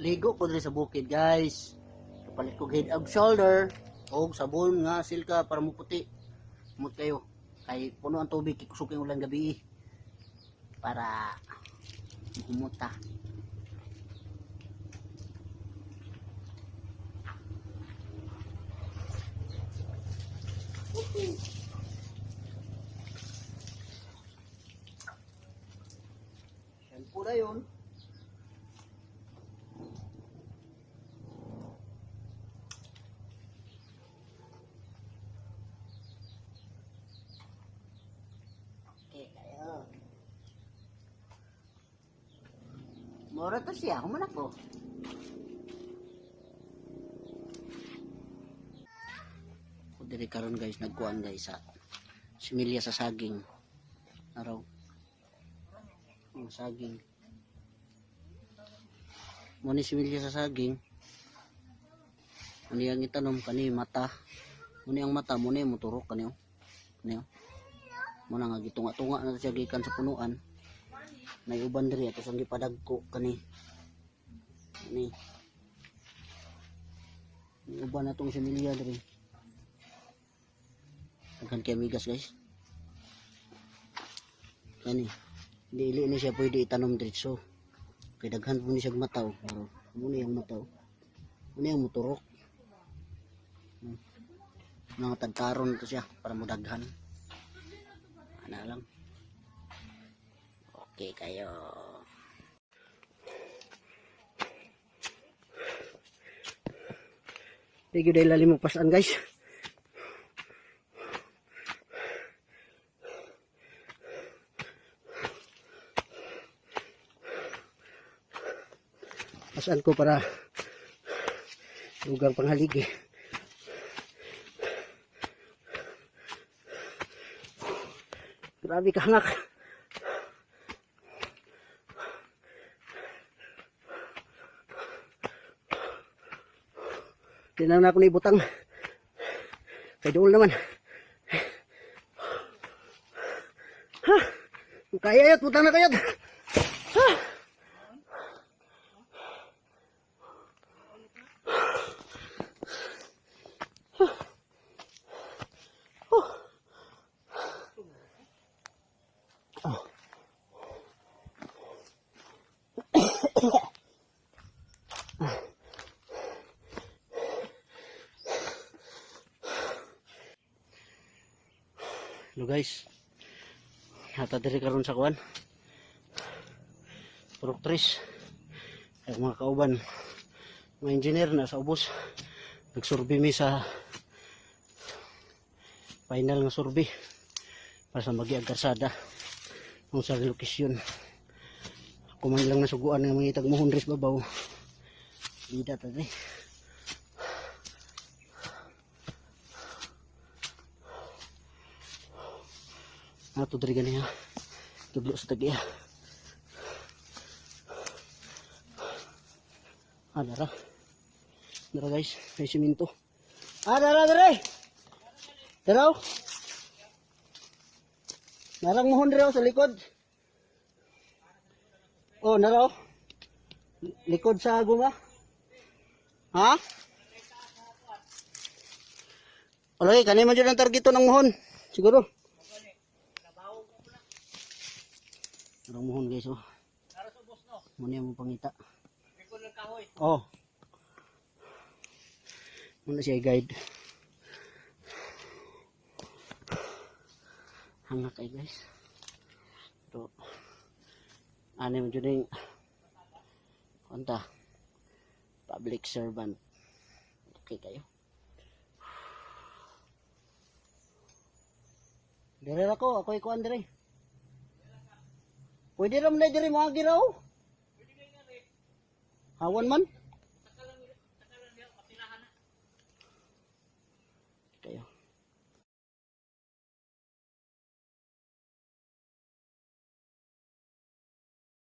ligo ko diri sa bukid guys. Kapalit ko head and shoulder o sabon nga silka para muputi. Mut kayo kay puno ang tubig kikusuking ulan gabi para humuta. Shampoo na yun. Okay, kayo. Mura to siya, humanak ko. Diri karon guys, nagkuan guys sa similya sa saging. Araw. Ang saging. Muni similya sa saging. Ani ang itanom kani mata. Muni ang mata muni mo turok kaniyo. Kaniyo. Muna nga gitunga-tunga na siya gikan sa punuan. Nay uban diri ato sang gipadagko kani. Ni. Uban natong similya diri. Akan kaya migas guys. Kani. Dili ni siya pwede itanom diretso. Kay daghan po ni siya mataw. Muna yung mataw. Muna yung muturok. Mga tagkaron to siya para mudaghan. Ana lang. Okay kayo. Thank you dahil lalim mo pasan guys. Pasan ko para lugar panghaligi. Grabe kahangak. Tinan na ako na ibutang. Kay dool naman. Ha! Kaya yat, butang na kayat. Ha! Hello guys, hata diri karon sa kuan Purok Tris ay mga kauban, mga engineer na sa ubos nagsurvey mi sa final nga survey para sa magiag karsada kung sa lokasyon. Ako man lang nasuguan nga mga itag mohon res babaw bida tadi. Ato diri gani ha. Tudlo sa tagiya. Dara. Dara guys, may siminto. Dara. Dara. Narang mohon diri sa likod. Oh, naraw. Likod sa guma. Ha? Okay, kanay man jud ang targeto ng mohon. Siguro. Narang mohon guys oh. Muna yung pangita. Oh. Muna siya guide. Hangak ay guys. Ito. Ano yung dyan yung kanta. Public servant. Okay kayo. Dire ako. Ako ikuan dire. Pwede ram na dire mga giraw. Hawan man.